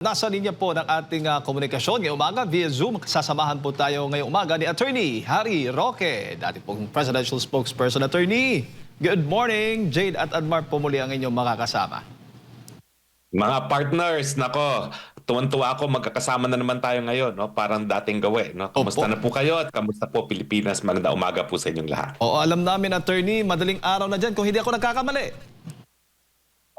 Nasa linya po ng ating komunikasyon ngayong umaga via Zoom. Sasamahan po tayo ngayong umaga ni Attorney Harry Roque, dati pong Presidential Spokesperson. Attorney, good morning. Jade at Admar po muli ang inyong makakasama. Mga partners, nako, tuwan-tuwa ako magkakasama na naman tayo ngayon, no? Parang dating gawi, no? Kamusta Opo. na po kayo at kamusta po Pilipinas? Maganda umaga po sa inyong lahat. Oo, alam namin, Attorney, madaling araw na dyan kung hindi ako nagkakamali.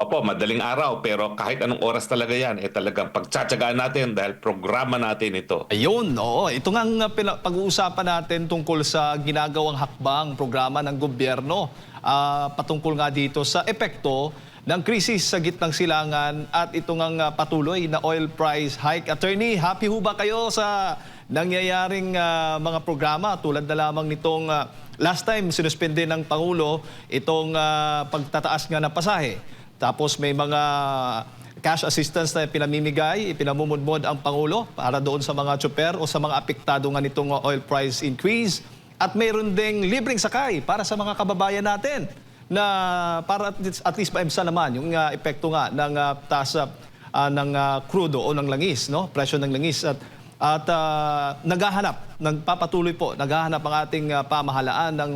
Opo, madaling araw pero kahit anong oras talaga yan, talagang pagtsatsagaan natin dahil programa natin ito. Ayun, oo. Ito nga ang pag-uusapan natin tungkol sa ginagawang hakbang programa ng gobyerno patungkol nga dito sa epekto ng krisis sa gitnang silangan at ito nga patuloy na oil price hike. Attorney, happy ho ba kayo sa nangyayaring mga programa tulad na lamang nitong last time sinuspende ng Pangulo itong pagtataas nga ng pasahe? Tapos may mga cash assistance na pinamimigay, ipinamumudmod ang Pangulo para doon sa mga tsuper o sa mga apektado nga nitong oil price increase. At mayroon ding libreng sakay para sa mga kababayan natin na para at least maibsan naman yung epekto nga ng taas ng crudo o ng langis, no? Presyo ng langis at nagpapatuloy po, naghahanap ang ating pamahalaan ng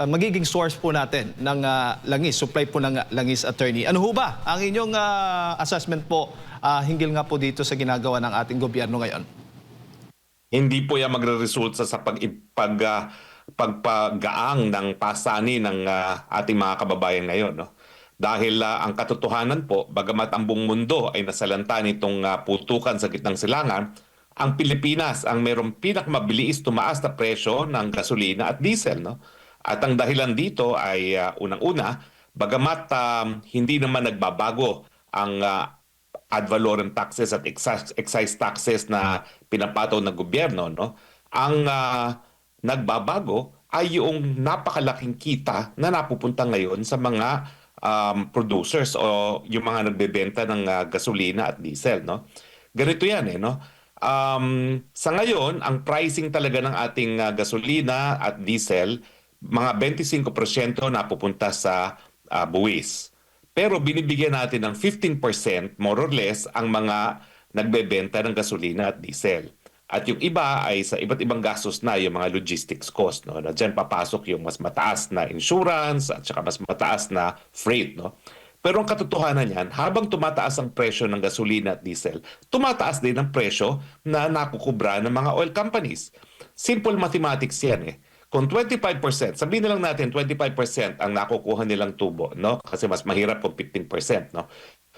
magiging source po natin ng langis, supply po ng langis, Attorney. Ano ho ba ang inyong assessment po hinggil nga po dito sa ginagawa ng ating gobyerno ngayon? Hindi po yan magre-resulta sa pagpagaang ng pasani ng ating mga kababayan ngayon, no? Dahil ang katotohanan po, bagamat ang buong mundo ay nasalanta nitong putukan sa gitnang silangan, ang Pilipinas ang mayroong pinakamabilis tumaas na presyo ng gasolina at diesel, no? At ang dahilan dito ay unang-una, bagamat hindi naman nagbabago ang ad valorem taxes at excise taxes na pinapataw ng gobyerno, no? Ang nagbabago ay yung napakalaking kita na napupunta ngayon sa mga producers o yung mga nagbebenta ng gasolina at diesel, no? Ganito yan, no? Sa ngayon, ang pricing talaga ng ating gasolina at diesel, mga 25% napupunta sa buwis. Pero binibigyan natin ng 15% more or less ang mga nagbebenta ng gasolina at diesel. At yung iba ay sa iba't ibang gastos na yung mga logistics cost, no? Na diyan papasok yung mas mataas na insurance at saka mas mataas na freight, no? Pero ang katotohanan niyan, habang tumataas ang presyo ng gasolina at diesel, tumataas din ang presyo na nakukubra ng mga oil companies. Simple mathematics yan, eh. Kung 25%, sabihin na lang natin 25% ang nakukuha nilang tubo, no? Kasi mas mahirap kung 15%, no?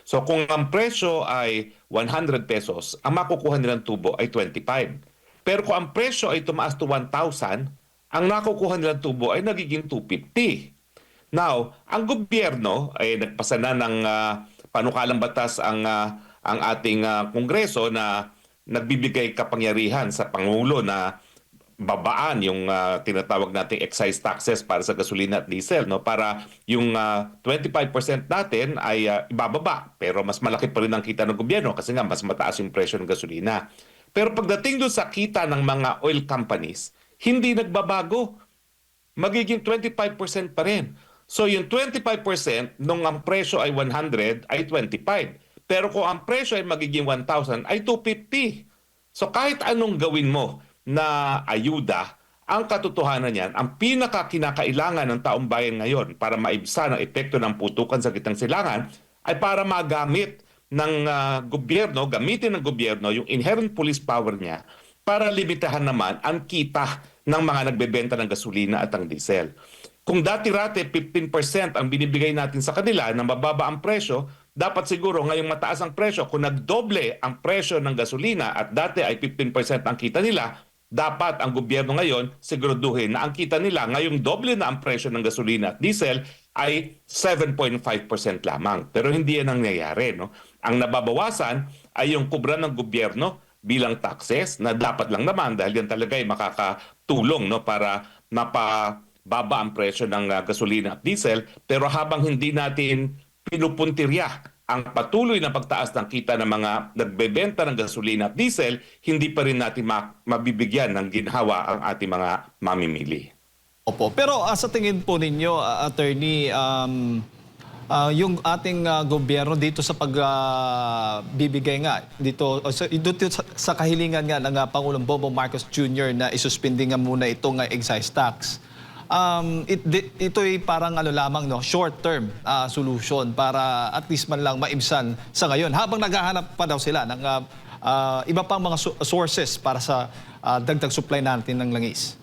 So kung ang presyo ay 100 pesos, ang makukuha nilang tubo ay 25. Pero kung ang presyo ay tumaas to 1,000, ang nakukuha nilang tubo ay nagiging 250. Now, ang gobyerno ay nagpasa na ng panukalang batas ang ating Kongreso na nagbibigay kapangyarihan sa Pangulo na babaan yung tinatawag nating excise taxes para sa gasolina at diesel, no? Para yung 25% natin ay ibababa, pero mas malaki pa rin ang kita ng gobyerno kasi nga mas mataas yung presyo ng gasolina. Pero pagdating doon sa kita ng mga oil companies, hindi nagbabago. Magiging 25% pa rin. So yung 25% nung ang presyo ay 100 ay 25. Pero kung ang presyo ay magiging 1,000 ay 250. So kahit anong gawin mo na ayuda, ang katotohanan niyan, ang pinakakinakailangan ng taong bayan ngayon para maibsan ang epekto ng putukan sa gitnang silangan ay para magamit ng gobyerno, gamitin ng gobyerno yung inherent police power niya para limitahan naman ang kita ng mga nagbebenta ng gasolina at ang diesel. Kung dati-rate 15% ang binibigay natin sa kanila na mababa ang presyo, dapat siguro ngayong mataas ang presyo, kung nagdoble ang presyo ng gasolina at dati ay 15% ang kita nila, dapat ang gobyerno ngayon siguraduhin na ang kita nila ngayong doble na ang presyo ng gasolina at diesel ay 7.5% lamang. Pero hindi yan ang nangyayari, no? Ang nababawasan ay yung kubra ng gobyerno bilang taxes na dapat lang naman dahil yan talaga ay makakatulong, no, para mapababa ang presyo ng gasolina at diesel. Pero habang hindi natin pinupuntirya ang patuloy na pagtaas ng kita ng mga nagbebenta ng gasolina at diesel, hindi pa rin natin mabibigyan ng ginhawa ang ating mga mamimili. Opo, pero sa tingin po ninyo, Attorney, Yung ating gobyerno dito sa pagbibigay nga dito, sa kahilingan nga ng Pangulong Bongbong Marcos Jr. na isuspindi nga muna itong excise tax. Ito'y parang lamang, no, short-term solution para at least man lang maibsan sa ngayon habang naghahanap pa daw sila ng iba pang mga sources para sa dagdag supply natin ng langis.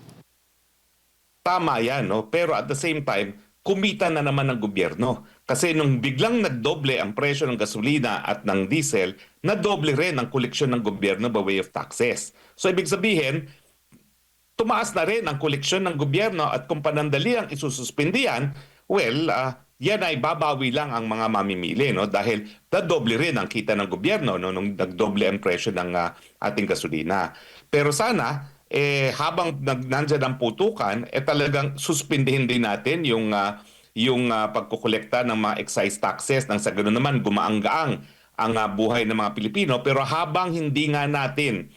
Tama yan, no? Pero at the same time, kumita na naman ng gobyerno. Kasi nung biglang nagdoble ang presyo ng gasolina at ng diesel, nadoble rin ang koleksyon ng gobyerno by way of taxes. So ibig sabihin, tumaas na rin ang koleksyon ng gobyerno at kung panandali ang isususpindihan, well, yan ay babawi lang ang mga mamimili, no? Dahil nadoble rin ang kita ng gobyerno, no? Nung nagdoble ang presyo ng ating gasolina. Pero sana, habang nandyan ang putukan, talagang suspindihin din natin yung pagkukolekta ng mga excise taxes nang sa ganoon naman gumaang-gaang ang buhay ng mga Pilipino. Pero habang hindi nga natin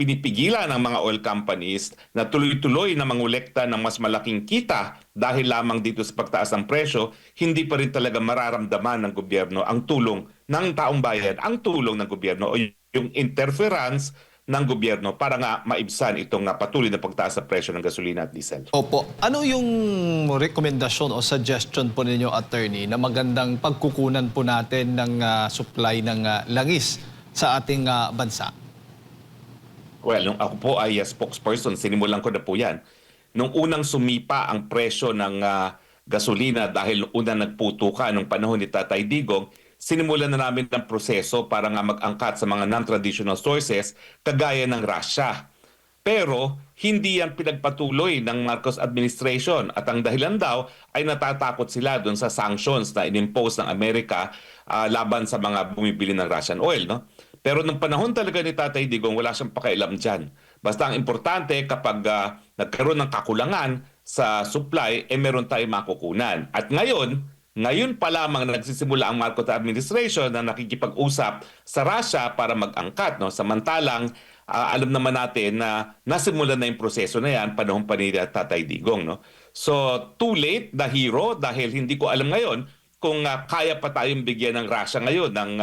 pinipigilan ng mga oil companies na tuloy-tuloy na mangolekta ng mas malaking kita dahil lamang dito sa pagtaas ng presyo, hindi pa rin talaga mararamdaman ng gobyerno ang tulong ng taong bayan, ang tulong ng gobyerno o yung interference ng gobyerno para nga maibsan itong patuloy na pagtaas sa presyo ng gasolina at diesel. Opo. Ano yung rekomendasyon o suggestion po ninyo, attorney, na magandang pagkukunan po natin ng supply ng langis sa ating bansa? Well, nung ako po ay spokesperson, sinimulan ko na po yan. Nung unang sumipa ang presyo ng gasolina dahil unang nagputukan nung panahon ni Tatay Digong, sinimulan na namin ang proseso para nga mag-angkat sa mga non-traditional sources kagaya ng Russia. Pero hindi yan pinagpatuloy ng Marcos administration at ang dahilan daw ay natatakot sila doon sa sanctions na inimpose ng Amerika laban sa mga bumibili ng Russian oil, no? Pero nung panahon talaga ni Tatay Digong, wala siyang pakialam dyan. Basta ang importante kapag nagkaroon ng kakulangan sa supply, meron tayong makukunan. At ngayon pa lamang nagsisimula ang Marcos administration na nakikipag-usap sa Russia para mag-angkat, no? Samantalang alam naman natin na nasimula na yung proseso na yan panahon pa ni Tatay Digong, no? So too late, the hero, dahil hindi ko alam ngayon kung kaya pa tayong bigyan ng Russia ngayon ng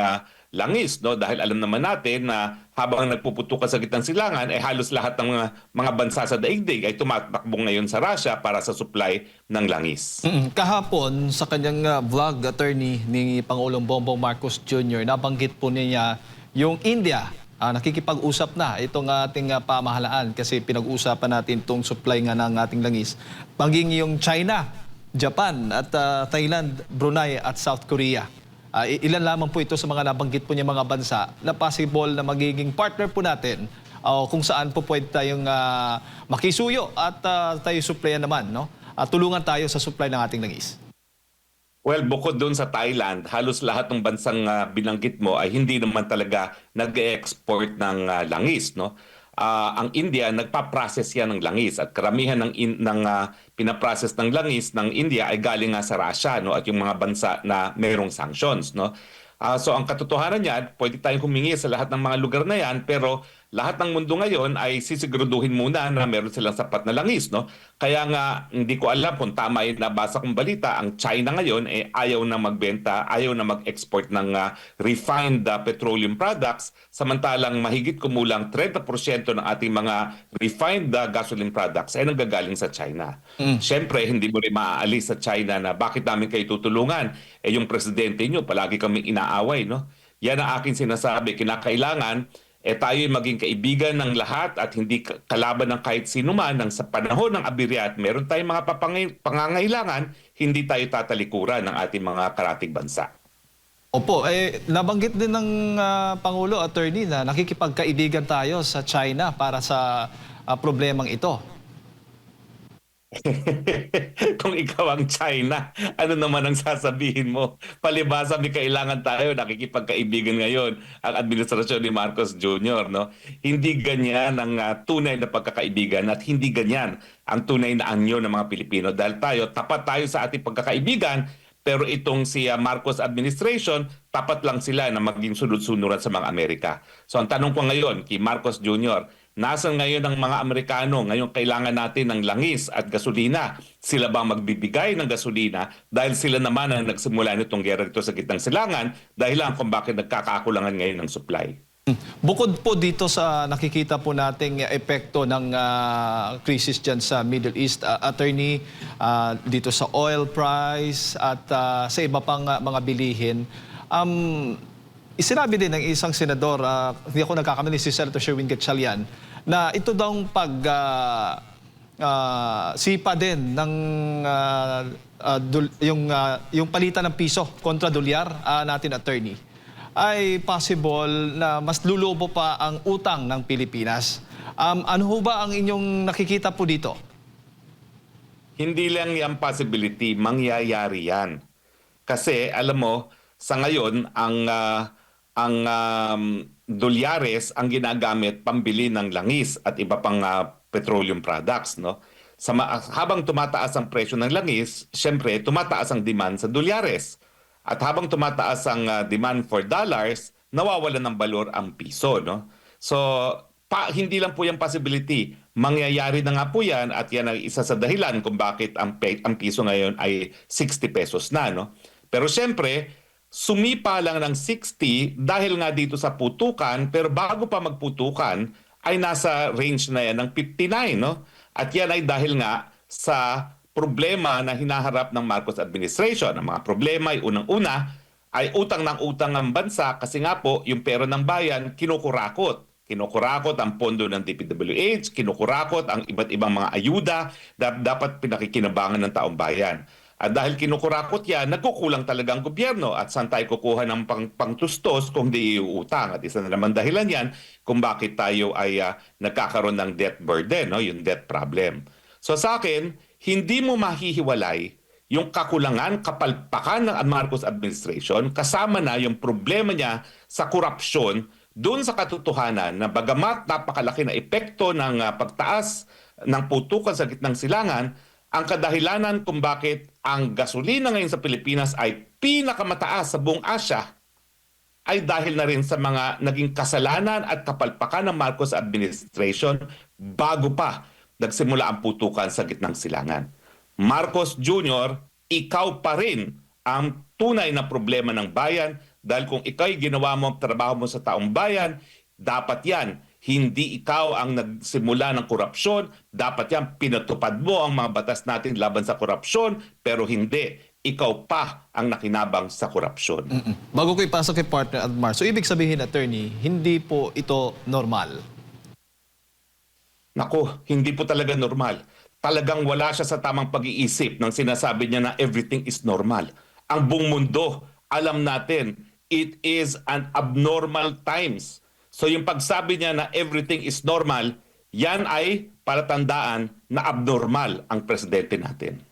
langis, no? Dahil alam naman natin na habang nagpuputukan sa gitnang silangan, halos lahat ng mga bansa sa daigdig ay tumatakbo ngayon sa Russia para sa supply ng langis. Kahapon, sa kanyang vlog, attorney, ni Pangulong Bongbong Marcos Jr., nabanggit po niya yung India. Nakikipag-usap na itong ating pamahalaan kasi pinag-uusapan natin itong supply nga ng ating langis. Maging yung China, Japan at Thailand, Brunei at South Korea. Ilan lamang po ito sa mga nabanggit po niya mga bansa na possible na magiging partner po natin kung saan po pwede tayong makisuyo at tayo supplyan naman, no? Tulungan tayo sa supply ng ating langis. Well, bukod doon sa Thailand, halos lahat ng bansang binanggit mo ay hindi naman talaga nag-export ng langis, no? Ang India, nagpa-process yan ng langis at karamihan ng pinaprocess ng langis ng India ay galing nga sa Russia, no? At yung mga bansa na mayroong sanctions, no? So ang katotohanan niyan, pwede tayong humingi sa lahat ng mga lugar na yan, pero lahat ng mundo ngayon ay sisiguraduhin muna na meron silang sapat na langis, no? Kaya nga hindi ko alam kung tama yung nabasa kong balita, ang China ngayon ayaw na magbenta, ayaw na mag-export ng refined petroleum products, samantalang mahigit kumulang 30% ng ating mga refined gasoline products ay nanggagaling sa China. Siyempre, hindi mo rin maaalis sa China na bakit namin kayo tutulungan? Yung presidente nyo, palagi kaming inaaway, no? Yan ang aking sinasabi, kinakailangan tayo maging kaibigan ng lahat at hindi kalaban ng kahit sino man nang sa panahon ng abirya at meron tayong mga pangangailangan, hindi tayo tatalikuran ng ating mga karatig bansa. Opo, nabanggit din ng Pangulo, attorney, na nakikipagkaibigan tayo sa China para sa problemang ito. Kung ikaw ang China, ano naman ang sasabihin mo? Palibhasa may kailangan tayo, nakikipagkaibigan ngayon ang administrasyon ni Marcos Jr., no? Hindi ganyan ang tunay na pagkakaibigan at hindi ganyan ang tunay na anyo ng mga Pilipino dahil tapat tayo sa ating pagkakaibigan, pero itong si Marcos administration, tapat lang sila na maging sunod-sunuran sa mga Amerika. So ang tanong ko ngayon kay Marcos Jr., Nasaan ngayon ang mga Amerikano? Ngayon kailangan natin ng langis at gasolina. Sila ba magbibigay ng gasolina dahil sila naman ang nagsimula nitong gera dito sa gitnang silangan dahilan kung bakit nagkakakulangan ngayon ng supply. Bukod po dito sa nakikita po nating epekto ng crisis dyan sa Middle East, Attorney, dito sa oil price at sa iba pang mga bilihin, isinabi din ng isang senador, hindi ako nagkakamali, si Senator Sherwin Gatchalian, na ito daw sipa din ng yung palitan ng piso kontra dolyar natin, Attorney, ay possible na mas lulubo pa ang utang ng Pilipinas. Ano ho ba ang inyong nakikita po dito? Hindi lang yan possibility, mangyayari yan. Kasi alam mo, sa ngayon, ang dolyares ang ginagamit pambili ng langis at iba pang petroleum products. No? Habang tumataas ang presyo ng langis, syempre tumataas ang demand sa dolyares. At habang tumataas ang demand for dollars, nawawalan ng balor ang piso. No? So, hindi lang po yung possibility. Mangyayari na nga po yan at yan ay isa sa dahilan kung bakit ang piso ngayon ay 60 pesos na. No? Pero syempre, sumipa lang ng 60 dahil nga dito sa putukan, pero bago pa magputukan, ay nasa range na yan ng 59. No? At yan ay dahil nga sa problema na hinaharap ng Marcos administration. Ang mga problema ay unang-una ay utang ng utang ng bansa kasi nga po yung pera ng bayan kinukurakot. Kinukurakot ang pondo ng DPWH, kinukurakot ang iba't ibang mga ayuda na dapat pinakikinabangan ng taong bayan. At dahil kinukurakot yan, nagkukulang talaga ang gobyerno at saan tayo kukuha ng pangtustos kung di iuutang. At isa na naman dahilan yan kung bakit tayo ay nagkakaroon ng debt burden, no? Yung debt problem. So sa akin, hindi mo mahihiwalay yung kakulangan, kapalpakan ng Marcos administration kasama na yung problema niya sa korupsyon doon sa katotohanan na bagamat napakalaki na epekto ng pagtaas ng putukan sa gitnang silangan, ang kadahilanan kung bakit ang gasolina ngayon sa Pilipinas ay pinakamataas sa buong Asya ay dahil na rin sa mga naging kasalanan at kapalpakan ng Marcos administration bago pa nagsimula ang putukan sa gitnang silangan. Marcos Jr., ikaw pa rin ang tunay na problema ng bayan dahil kung ikaw'y ginawa mo ang trabaho mo sa taong bayan, dapat yan. Hindi ikaw ang nagsimula ng korupsyon, dapat yan pinatupad mo ang mga batas natin laban sa korupsyon, pero hindi. Ikaw pa ang nakinabang sa korupsyon. Bago ko ipasok kay partner Admar, so ibig sabihin, Attorney, hindi po ito normal? Nako, hindi po talaga normal. Talagang wala siya sa tamang pag-iisip nang sinasabi niya na everything is normal. Ang buong mundo, alam natin, it is an abnormal times. So yung pagsabi niya na everything is normal, yan ay palatandaan na abnormal ang presidente natin.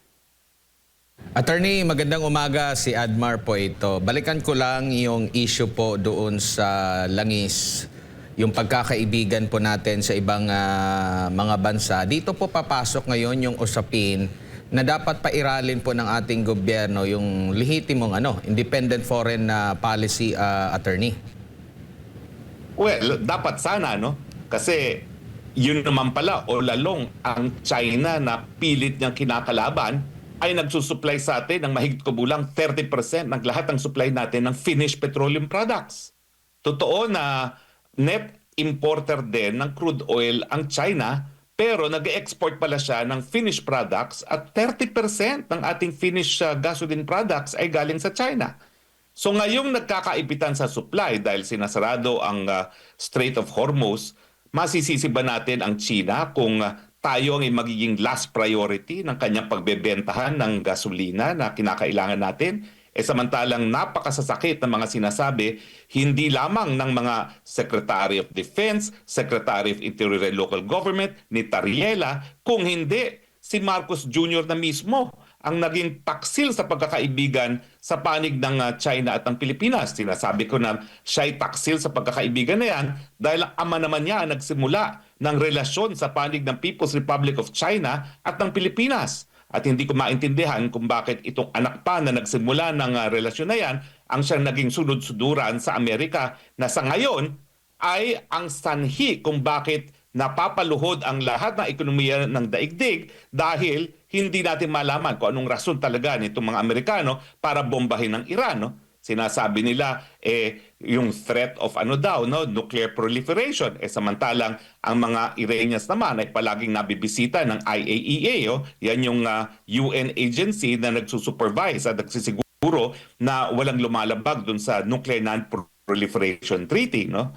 Attorney, magandang umaga, si Admar po ito. Balikan ko lang yung issue po doon sa langis, yung pagkakaibigan po natin sa ibang mga bansa. Dito po papasok ngayon yung usapin na dapat pairalin po ng ating gobyerno yung lehitimong independent foreign policy, Attorney. Well, dapat sana, no? Kasi yun naman pala, o lalong ang China na pilit niyang kinakalaban ay nagsusupply sa atin ng mahigit kubulang 30% ng lahat ng supply natin ng finished petroleum products. Totoo na net importer din ng crude oil ang China, pero nag-export pala siya ng finished products at 30% ng ating finished gasoline products ay galing sa China. So ngayong nagkakaipitan sa supply dahil sinasarado ang Strait of Hormuz, masisisi ba natin ang China kung tayo ang magiging last priority ng kanyang pagbebentahan ng gasolina na kinakailangan natin? Samantalang napakasasakit ng mga sinasabi, hindi lamang ng mga Secretary of Defense, Secretary of Interior and Local Government, ni Tariela, kung hindi si Marcos Jr. na mismo ang naging taksil sa pagkakaibigan sa panig ng China at ng Pilipinas. Sinasabi ko na siya'y taksil sa pagkakaibigan na yan dahil ang ama naman niya ang nagsimula ng relasyon sa panig ng People's Republic of China at ng Pilipinas. At hindi ko maintindihan kung bakit itong anak pa na nagsimula ng relasyon na yan ang siyang naging sunod-suduran sa Amerika na sa ngayon ay ang sanhi kung bakit napapaluhod ang lahat ng ekonomiya ng daigdig dahil hindi natin malaman kung anong rason talaga nitong mga Amerikano para bombahin ng Iran, no? Sinasabi nila yung threat of nuclear proliferation, samantalang ang mga Iranians naman ay palaging nabibisita ng IAEA, yan yung UN agency na nagsusupervise at nagsisiguro na walang lumalabag dun sa Nuclear Non-Proliferation Treaty, no?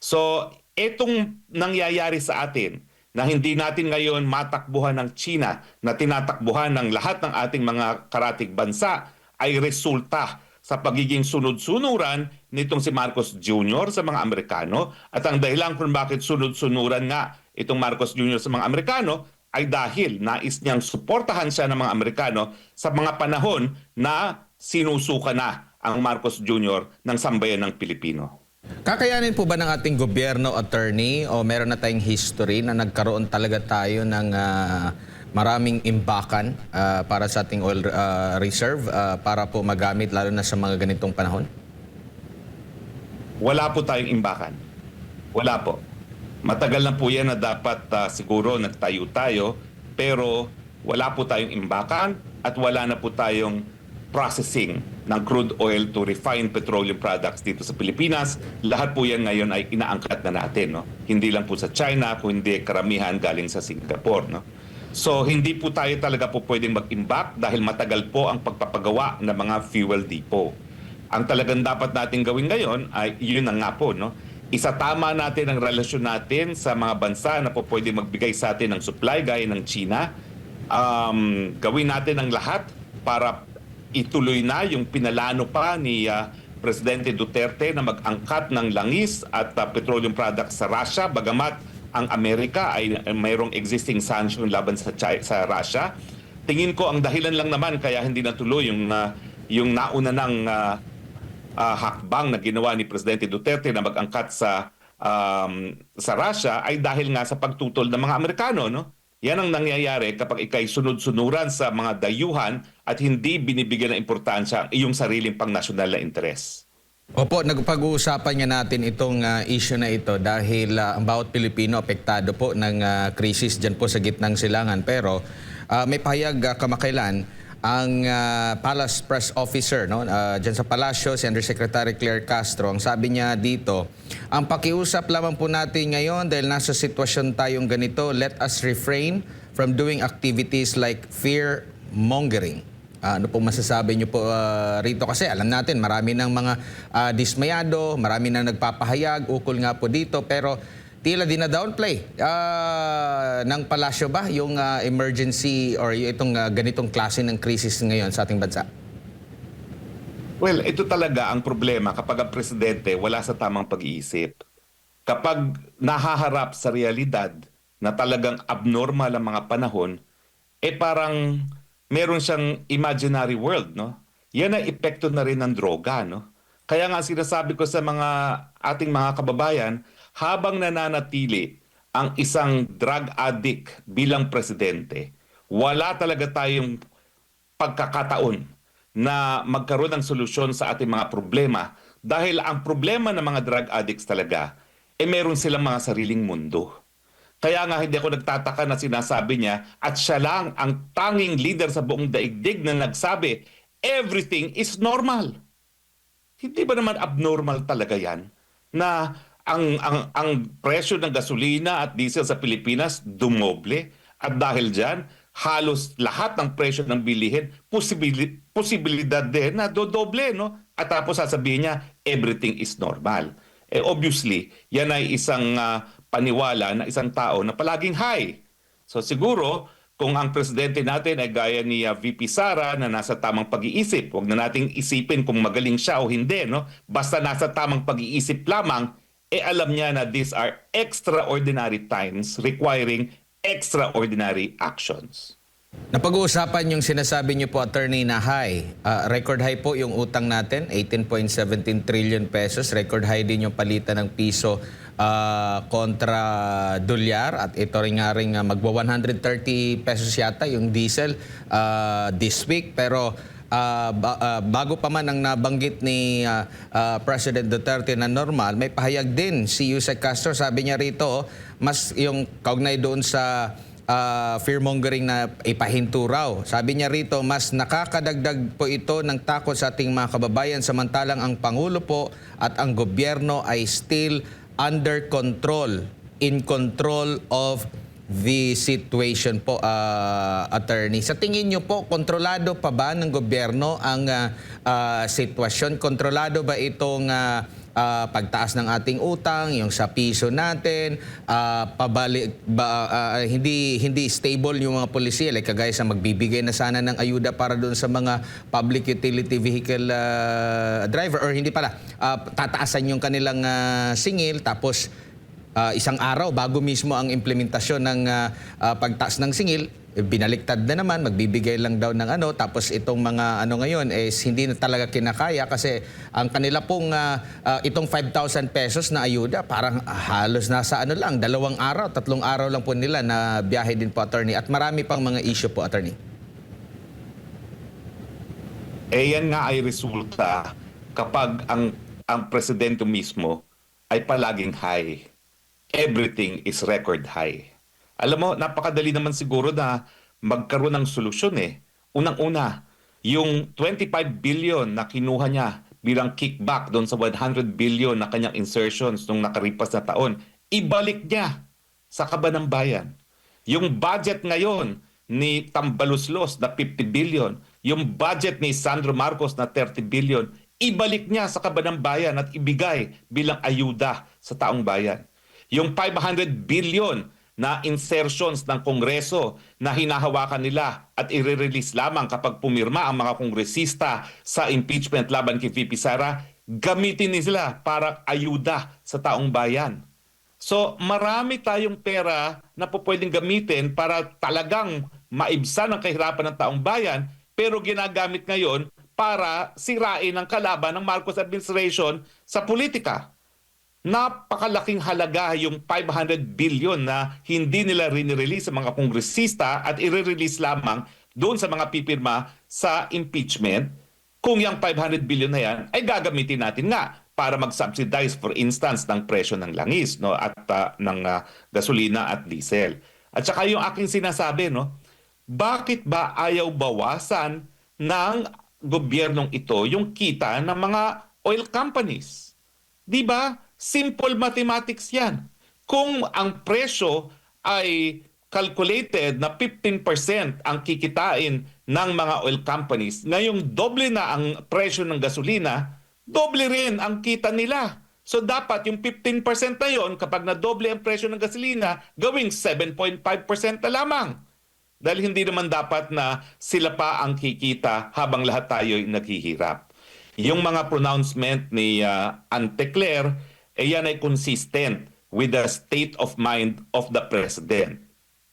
So, etong nangyayari sa atin na hindi natin ngayon matakbuhan ng China na tinatakbuhan ng lahat ng ating mga karatig bansa ay resulta sa pagiging sunod-sunuran nitong si Marcos Jr. sa mga Amerikano, at ang dahilan kung bakit sunod-sunuran nga itong Marcos Jr. sa mga Amerikano ay dahil nais niyang suportahan siya ng mga Amerikano sa mga panahon na sinusuka na ang Marcos Jr. ng sambayan ng Pilipino. Kakayanin po ba ng ating gobyerno, attorney, o meron na tayong history na nagkaroon talaga tayo ng maraming imbakan para sa ating oil reserve para po magamit lalo na sa mga ganitong panahon? Wala po tayong imbakan. Wala po. Matagal na po yan na dapat siguro nagtayo tayo, pero wala po tayong imbakan at wala na po tayong processing ng crude oil to refined petroleum products dito sa Pilipinas. Lahat po yan ngayon ay inaangkat na natin, no? Hindi lang po sa China, kundi karamihan galing sa Singapore, no? So hindi po tayo talaga po pwedeng mag-imbak dahil matagal po ang pagpapagawa ng mga fuel depot. Ang talagang dapat natin gawin ngayon ay yun na nga po, no? Isatama natin ang relasyon natin sa mga bansa na po pwedeng magbigay sa atin ng supply gaya ng China. Gawin natin ang lahat para ituloy na yung pinalano pa ni Presidente Duterte na mag-angkat ng langis at petroleum products sa Russia, bagamat ang Amerika ay mayroong existing sanction laban sa Russia. Tingin ko ang dahilan lang naman kaya hindi natuloy yung nauna ng hakbang na ginawa ni Presidente Duterte na mag-angkat sa Russia ay dahil nga sa pagtutol ng mga Amerikano, no? Yan ang nangyayari kapag ikay sunod-sunuran sa mga dayuhan at hindi binibigyan ng importansya ang iyong sariling pang-nasyonal na interes. Opo, nagpag-uusapan nga natin itong issue na ito dahil ang bawat Pilipino apektado po ng krisis dyan po sa gitnang silangan. Pero may pahayag kamakailan ang Palace Press Officer dyan sa Palasyo, si Undersecretary Claire Castro. Ang sabi niya dito, ang pakiusap lamang po natin ngayon dahil nasa sitwasyon tayong ganito, let us refrain from doing activities like fear-mongering. Ano po masasabi niyo po rito? Kasi alam natin, marami ng mga dismayado, marami na nagpapahayag, ukol nga po dito, pero tila dina-downplay ng palasyo ba yung emergency or itong ganitong klase ng krisis ngayon sa ating bansa? Well, ito talaga ang problema kapag ang presidente wala sa tamang pag-iisip. Kapag nahaharap sa realidad na talagang abnormal ang mga panahon, parang meron siyang imaginary world, no? Yan ay epekto na rin ng droga, no? Kaya nga sinasabi ko sa ating mga kababayan, habang nananatili ang isang drug addict bilang presidente, wala talaga tayong pagkakataon na magkaroon ng solusyon sa ating mga problema dahil ang problema ng mga drug addicts talaga meron silang mga sariling mundo. Kaya nga hindi ako nagtataka na sinasabi niya at siya lang ang tanging leader sa buong daigdig na nagsabi, everything is normal. Hindi ba naman abnormal talaga yan na ang presyo ng gasolina at diesel sa Pilipinas dumoble at dahil dyan, halos lahat ng presyo ng bilihin, posibilidad din na dodoble, no? At tapos sasabihin niya, everything is normal. Obviously, yan ay isang paniwala na isang tao na palaging high. So siguro, kung ang presidente natin ay gaya ni VP Sara na nasa tamang pag-iisip, huwag na nating isipin kung magaling siya o hindi, no? Basta nasa tamang pag-iisip lamang, alam niya na these are extraordinary times requiring extraordinary actions. Napag-uusapan yung sinasabi niyo po, attorney, na high. Record high po yung utang natin, 18.17 trillion pesos. Record high din yung palitan ng piso kontra dolyar. At ito rin nga rin magwa 130 pesos yata yung diesel this week. Pero bago pa man ang nabanggit ni President Duterte na normal, may pahayag din si Yusek Castro. Sabi niya rito, mas yung kaugnay doon sa fear-mongering na ipahinto raw. Sabi niya rito, mas nakakadagdag po ito ng takot sa ating mga kababayan samantalang ang Pangulo po at ang gobyerno ay still under control, in control of the situation po, attorney. Sa tingin niyo po, kontrolado pa ba ng gobyerno ang sitwasyon? Kontrolado ba itong pagtaas ng ating utang, yung sa piso natin, pabalik ba, hindi stable yung mga polisiya, like kagaya sa magbibigay na sana ng ayuda para doon sa mga public utility vehicle driver, or hindi pala, tataasan yung kanilang singil, tapos isang araw bago mismo ang implementasyon ng pagtaas ng singil, binaliktad na naman, magbibigay lang daw ng ano, tapos itong mga ano ngayon is hindi na talaga kinakaya kasi ang kanila pong itong 5,000 pesos na ayuda parang halos nasa ano lang, 2 araw, 3 araw lang po nila na biyahe din po, attorney, at marami pang mga issue po, attorney. Yan nga ay resulta kapag ang presidente mismo ay palaging high. Everything is record high. Alam mo, napakadali naman siguro na magkaroon ng solusyon eh. Unang-una, yung 25 billion na kinuha niya bilang kickback doon sa 100 billion na kanyang insertions nung nakaripas na taon, ibalik niya sa kaban ng bayan. Yung budget ngayon ni Tambaluslos na 50 billion, yung budget ni Sandro Marcos na 30 billion, ibalik niya sa kaban ng bayan at ibigay bilang ayuda sa taong bayan. Yung 500 billion na insertions ng Kongreso na hinahawakan nila at i-release lamang kapag pumirma ang mga kongresista sa impeachment laban kay VP Sara, gamitin nila para ayuda sa taong bayan. So marami tayong pera na pwedeng gamitin para talagang maibsan ang kahirapan ng taong bayan, pero ginagamit ngayon para sirain ang kalaban ng Marcos administration sa politika. Napakalaking halaga yung 500 billion na hindi nila rinirelease sa mga kongresista at i-release lamang doon sa mga pipirma sa impeachment. Kung yung 500 billion na yan ay gagamitin natin nga para mag-subsidize, for instance, ng presyo ng langis, no, at ng gasolina at diesel. At saka yung aking sinasabi, no, bakit ba ayaw bawasan ng gobyernong ito yung kita ng mga oil companies? Di ba? Simple mathematics yan. Kung ang presyo ay calculated na 15% ang kikitain ng mga oil companies, ngayong doble na ang presyo ng gasolina, doble rin ang kita nila. So dapat yung 15% na yon, kapag nadoble ang presyo ng gasolina, gawing 7.5% na lamang. Dahil hindi naman dapat na sila pa ang kikita habang lahat tayo ay naghihirap. Yung mga pronouncement ni Ante Claire, yan ay consistent with the state of mind of the President.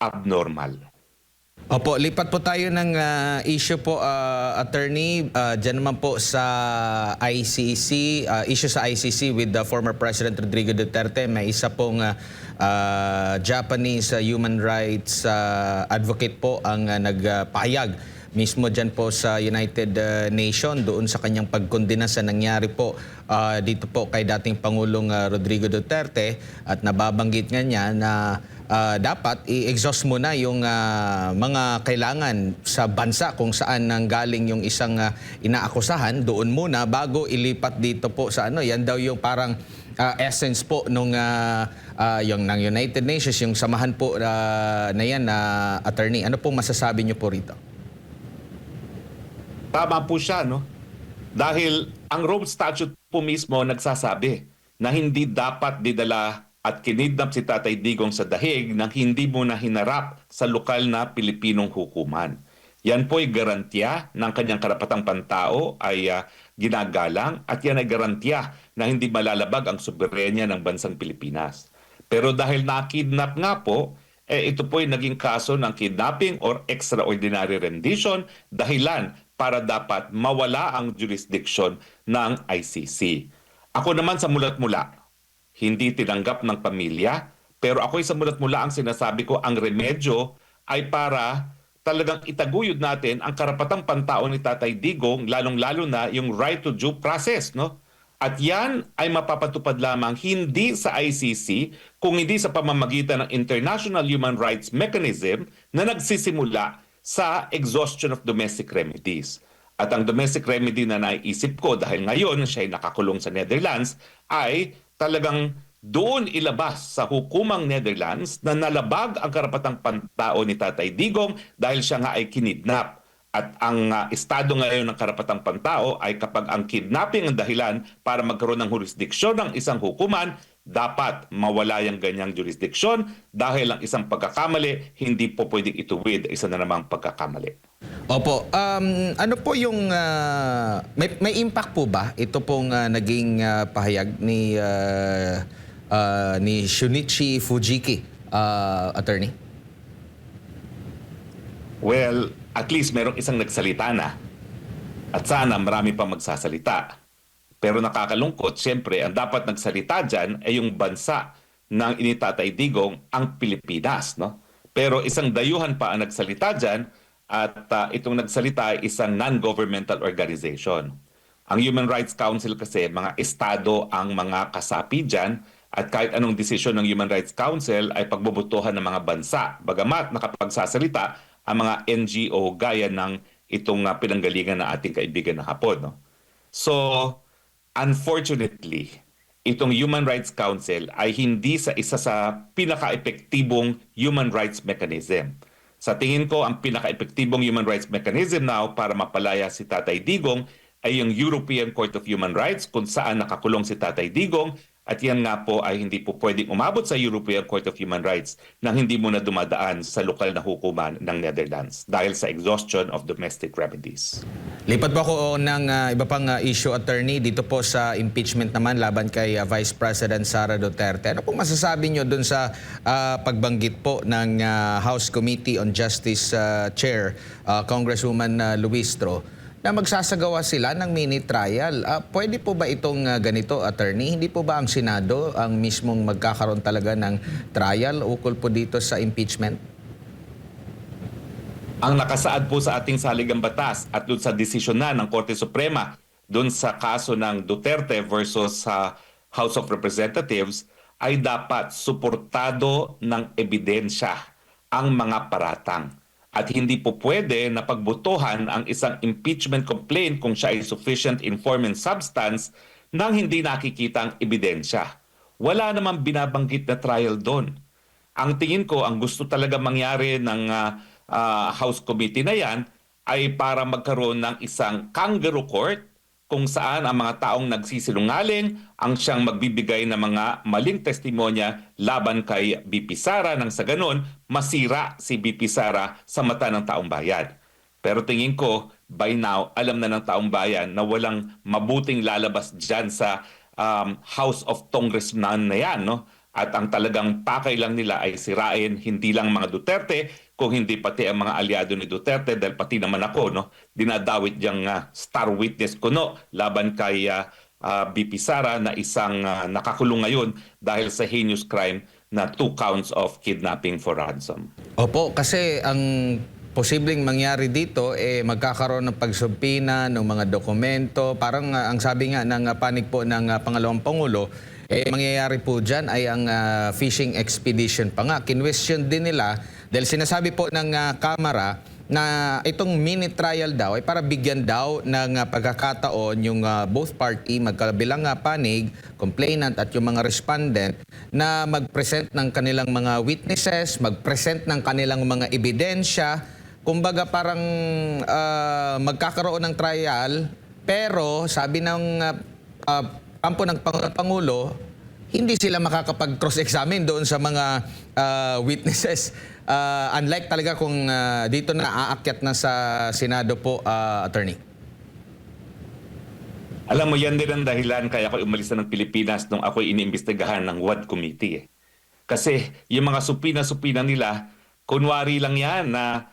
Abnormal. Opo, lipat po tayo ng issue po, attorney. Diyan naman po sa ICC, issue sa ICC with the former President Rodrigo Duterte. May isa pong Japanese human rights advocate po ang nagpahayag mismo dyan po sa United Nations doon sa kanyang pagkondena sa nangyari po dito po kay dating Pangulong Rodrigo Duterte, at nababanggit nga niya na dapat i-exhaust muna yung mga kailangan sa bansa kung saan nanggaling yung isang inaakusahan doon muna bago ilipat dito po sa ano. Yan daw yung parang essence po nung yung ng United Nations, yung samahan po na yan, attorney. Ano pong masasabi niyo po rito? Tama po siya, no? Dahil ang Rome Statute po mismo nagsasabi na hindi dapat didala at kinidnap si Tatay Digong sa dahig nang hindi mo na hinarap sa lokal na Pilipinong hukuman. Yan po ay garantiya ng kanyang karapatang pantao ay ginagalang, at yan ay garantiya na hindi malalabag ang soberenya ng bansang Pilipinas. Pero dahil nakidnap nga po, ito po ay naging kaso ng kidnapping or extraordinary rendition, dahilan para dapat mawala ang jurisdiction ng ICC. Ako naman sa mulat-mula, hindi tinanggap ng pamilya, pero ako'y sa mulat-mula ang sinasabi ko, ang remedyo ay para talagang itaguyod natin ang karapatang pantao ni Tatay Digong, lalong-lalo na yung right to due process, no? At yan ay mapapatupad lamang hindi sa ICC, kung hindi sa pamamagitan ng International Human Rights Mechanism na nagsisimula sa exhaustion of domestic remedies. At ang domestic remedy na naiisip ko dahil ngayon siya ay nakakulong sa Netherlands ay talagang doon ilabas sa hukumang Netherlands na nalabag ang karapatang pantao ni Tatay Digong dahil siya nga ay kinidnap. At ang estado ngayon ng karapatang pantao ay kapag ang kidnapping ang dahilan para magkaroon ng jurisdiksyon ng isang hukuman, dapat mawala yung ganyang jurisdiksyon dahil ang isang pagkakamali hindi po pwedeng ituwid isa na namang pagkakamali. Opo, ano po yung may impact po ba ito pong naging pahayag ni Shunichi Fujiki, attorney? Well, at least merong isang nagsalita na. At sana marami pang magsasalita. Pero nakakalungkot, siyempre, ang dapat nagsalita dyan ay yung bansa ng initatay Digong, ang Pilipinas. No? Pero isang dayuhan pa ang nagsalita dyan at itong nagsalita ay isang non-governmental organization. Ang Human Rights Council kasi, mga estado ang mga kasapi dyan at kahit anong desisyon ng Human Rights Council ay pagbobotohan ng mga bansa. Bagamat nakapagsasalita ang mga NGO gaya ng itong pinanggalingan ng ating kaibigan na Hapon. No? So, unfortunately, itong Human Rights Council ay hindi sa isa sa pinaka-epektibong human rights mechanism. Sa tingin ko, ang pinaka-epektibong human rights mechanism now para mapalaya si Tatay Digong ay yung European Court of Human Rights kung saan nakakulong si Tatay Digong. At yan nga po ay hindi po pwedeng umabot sa European Court of Human Rights nang hindi muna dumadaan sa lokal na hukuman ng Netherlands dahil sa exhaustion of domestic remedies. Lipat po ako ng iba pang issue, attorney, dito po sa impeachment naman laban kay Vice President Sara Duterte. Ano pong masasabi nyo dun sa pagbanggit po ng House Committee on Justice Chair, Congresswoman Luistro, na magsasagawa sila ng mini trial? Pwede po ba itong ganito, attorney? Hindi po ba ang Senado ang mismong magkakaroon talaga ng trial ukol po dito sa impeachment? Ang nakasaad po sa ating saligang batas at doon sa desisyon na ng Korte Suprema doon sa kaso ng Duterte versus sa House of Representatives ay dapat suportado ng ebidensya ang mga paratang. At hindi po pwede na pagbotohan ang isang impeachment complaint kung siya ay sufficient in form and substance nang hindi nakikita ang ebidensya. Wala namang binabanggit na trial doon. Ang tingin ko, ang gusto talaga mangyari ng House Committee na yan ay para magkaroon ng isang kangaroo court kung saan ang mga taong nagsisinungaling ang siyang magbibigay ng mga maling testimonya laban kay BP Sara nang sa ganon masira si BP Sara sa mata ng taong bayan. Pero tingin ko, by now, alam na ng taong bayan na walang mabuting lalabas dyan sa House of Congressman na yan. No? At ang talagang pakay lang nila ay sirain hindi lang mga Duterte, kung hindi pati ang mga aliado ni Duterte, dahil pati naman ako, no, dinadawit diyang star witness ko no, laban kay BP Sara na isang nakakulong ngayon dahil sa heinous crime na 2 counts of kidnapping for ransom. Opo, kasi ang posibleng mangyari dito, magkakaroon ng pagsubpina ng mga dokumento. Parang ang sabi nga ng panig po ng Pangalawang Pangulo, mangyayari po dyan ay ang fishing expedition pa nga. Kinwestiyon din nila dahil sinasabi po ng Kamara na itong mini trial daw ay para bigyan daw ng pagkakataon yung both party, magkabilang panig, complainant at yung mga respondent na mag-present ng kanilang mga witnesses, mag-present ng kanilang mga ebidensya. Kumbaga parang magkakaroon ng trial, pero sabi ng kampo ng Pangulo, hindi sila makakapag-cross-examine doon sa mga witnesses. Unlike talaga kung dito na aakyat na sa Senado po, attorney. Alam mo, yan din ang dahilan kaya ako umalis na ng Pilipinas nung ako'y iniimbestigahan ng WAD Committee. Kasi yung mga supina-supina nila, kunwari lang yan na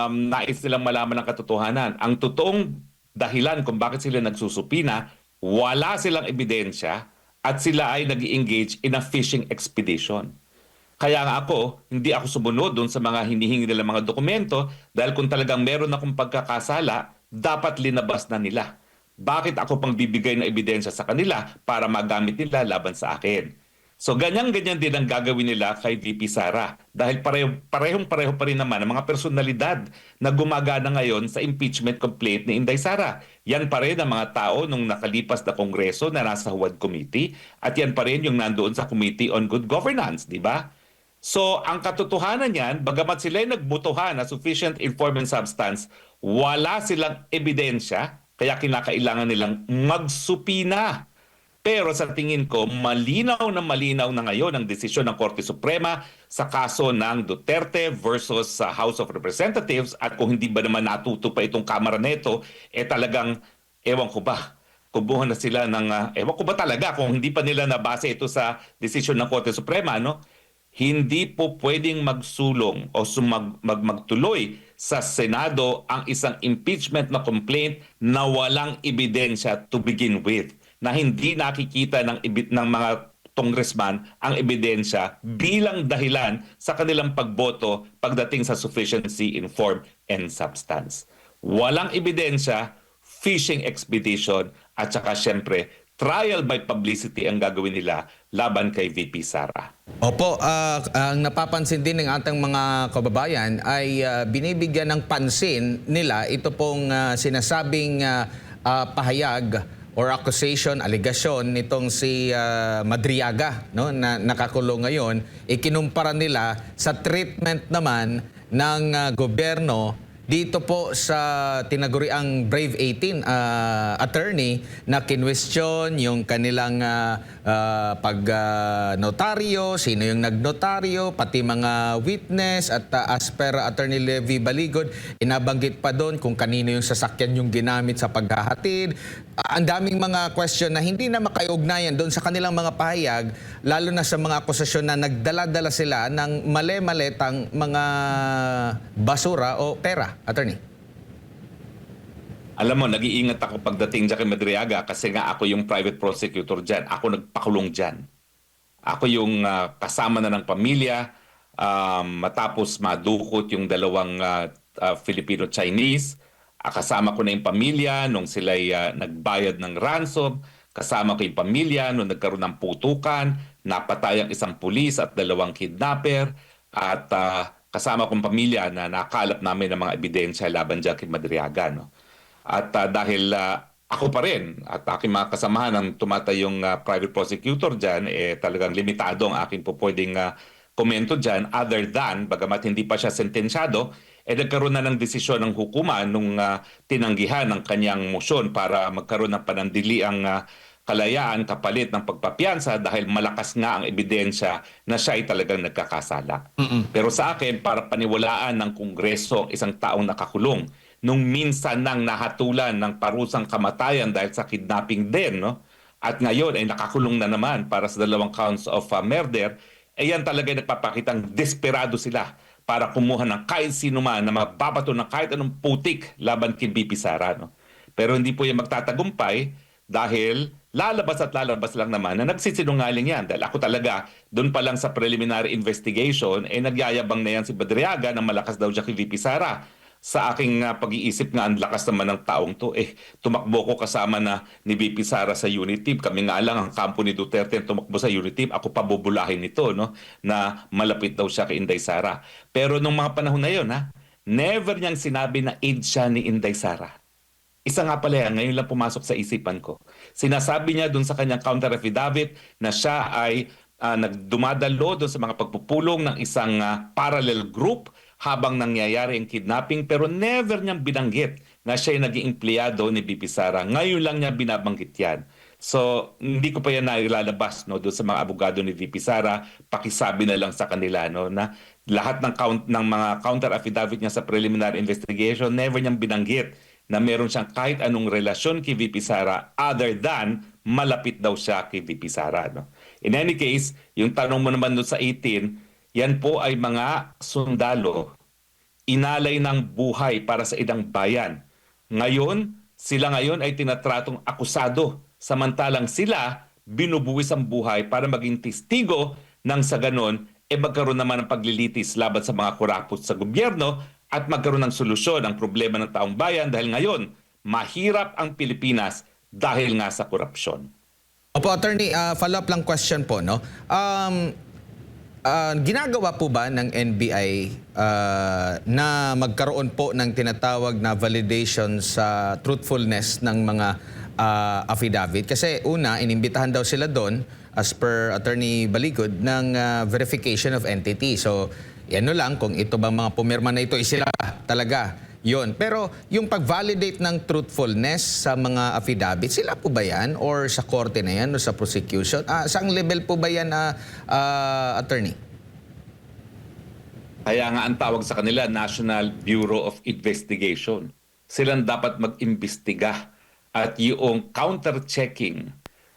nais nilang malaman ng katotohanan. Ang totoong dahilan kung bakit sila nagsusupina, wala silang ebidensya at sila ay nag-engage in a fishing expedition. Kaya nga ako, hindi ako sumunod doon sa mga hinihingi nila mga dokumento dahil kung talagang meron akong pagkakasala, dapat linabas na nila. Bakit ako pang bibigay ng ebidensya sa kanila para magamit nila laban sa akin? So ganyan-ganyan din ang gagawin nila kay VP Sara dahil parehong-pareho pa rin naman ang mga personalidad na gumagana ngayon sa impeachment complaint ni Inday Sara. Yan pa rin ang mga tao nung nakalipas na kongreso na nasa Huwad Committee at yan pa rin yung nandoon sa Committee on Good Governance, di ba? So, ang katotohanan niyan, bagamat sila'y nagbutuhan na sufficient informant substance, wala silang ebidensya, kaya kinakailangan nilang magsupina. Pero sa tingin ko, malinaw na ngayon ang desisyon ng Korte Suprema sa kaso ng Duterte versus sa House of Representatives at kung hindi ba naman natuto pa itong Kamara neto, talagang, ewan ko ba, kubuhan na sila ng, ewan ko ba talaga kung hindi pa nila nabase ito sa desisyon ng Korte Suprema, no? Hindi po pwedeng magsulong o magtuloy sa Senado ang isang impeachment na complaint na walang ebidensya to begin with, na hindi nakikita ng mga congressman ang ebidensya bilang dahilan sa kanilang pagboto pagdating sa sufficiency in form and substance. Walang ebidensya, fishing expedition, at saka syempre, trial by publicity ang gagawin nila laban kay VP Sara. Opo, ang napapansin din ng ating mga kababayan ay binibigyan ng pansin nila ito pong sinasabing pahayag or accusation, allegation nitong si Madriaga, no, na nakakulong ngayon, ikinumpara nila sa treatment naman ng gobyerno dito po sa tinaguriang Brave 18 attorney na kinwestiyon yung kanilang pag-notaryo, sino yung nagnotaryo, pati mga witness at as per Attorney Levy Baligod, inabanggit pa doon kung kanino yung sasakyan yung ginamit sa paghahatid. Ang daming mga question na hindi na makaiugnayan doon sa kanilang mga pahayag, lalo na sa mga akusasyon na nagdala-dala sila ng mali-maletang mga basura o pera. Attorney. Alam mo, nag-iingat ako pagdating dyan kay Madriaga kasi nga ako yung private prosecutor dyan. Ako nagpakulong dyan. Ako yung kasama na ng pamilya matapos madukot yung dalawang Filipino-Chinese. Kasama ko na yung pamilya nung sila'y nagbayad ng ransom. Kasama ko yung pamilya nung nagkaroon ng putukan, napatay ang isang pulis at dalawang kidnapper. At kasama kong pamilya na nakalap namin ng mga ebidensya laban dyan kay Madriaga. No? At dahil ako pa rin at aking mga kasamahan ng tumatayong private prosecutor dyan, talagang limitado ang aking po pwedeng komento dyan other than, bagamat hindi pa siya sentensyado, nagkaroon na ng desisyon ng hukuman nung tinanggihan ng kanyang motion para magkaroon ng panandiliang kalayaan kapalit ng pagpapiyansa dahil malakas nga ang ebidensya na siya ay talagang nagkakasala. Pero sa akin, para paniwalaan ng Kongreso ang isang taong nakakulong, nung minsan nang nahatulan ng parusang kamatayan dahil sa kidnapping din, no? At ngayon ay nakakulong na naman para sa dalawang counts of murder, yan talaga ay nagpapakitang desperado sila para kumuha ng kahit sino man na mababato ng kahit anong putik laban kay VP Sara. No? Pero hindi po yan magtatagumpay dahil lalabas at lalabas lang naman na nagsisinungaling yan. Dahil ako talaga, doon pa lang sa preliminary investigation, nagyayabang na yan si Madriaga na malakas daw siya kay VP Sara. Sa aking pag-iisip nga, ang lakas naman ng taong to. Tumakbo ko kasama na ni VP Sara sa unit team. Kami nga lang ang kampo ni Duterte ang tumakbo sa unit team. Ako pa bubulahin nito, no? Na malapit daw siya kay Inday Sara. Pero nung mga panahon na yun, never niyang sinabi na aide siya ni Inday Sara. Isa nga pala yan, ngayon lang pumasok sa isipan ko. Sinasabi niya doon sa kanyang counter affidavit na siya ay nagdumadalo doon sa mga pagpupulong ng isang parallel group habang nangyayari ang kidnapping, pero never niyang binanggit na siya ay naging empleyado ni VP Sara. Ngayon lang niya binabanggit yan. So, hindi ko pa yan nailalabas, no, doon sa mga abogado ni VP Sara. Pakisabi na lang sa kanila, no, na lahat ng mga counter affidavit niya sa preliminary investigation, never niyang binanggit na meron siyang kahit anong relasyon kay VP Sara other than malapit daw siya kay VP Sara. No? In any case, yung tanong mo naman doon sa 18, yan po ay mga sundalo, inalay ng buhay para sa idang bayan. Ngayon, sila ngayon ay tinatratong akusado, samantalang sila binubuwis ang buhay para maging testigo nang sa ganon, magkaroon naman ng paglilitis laban sa mga kurapot sa gobyerno at magkaroon ng solusyon ang problema ng taong bayan dahil ngayon, mahirap ang Pilipinas dahil nga sa korupsyon. Opo, Attorney, follow-up lang question po, no? Ginagawa po ba ng NBI na magkaroon po ng tinatawag na validation sa truthfulness ng mga affidavit? Kasi una, inimbitahan daw sila doon, as per Attorney Baligod, ng verification of entity. So, ano lang, kung ito bang mga pumirma na ito, sila talaga yon. Pero yung pag-validate ng truthfulness sa mga affidavit, sila po ba yan? Or sa korte na yan? O sa prosecution? Saang level po ba yan, Attorney? Kaya nga ang tawag sa kanila, National Bureau of Investigation. Silang dapat mag-imbestiga at yung counter-checking,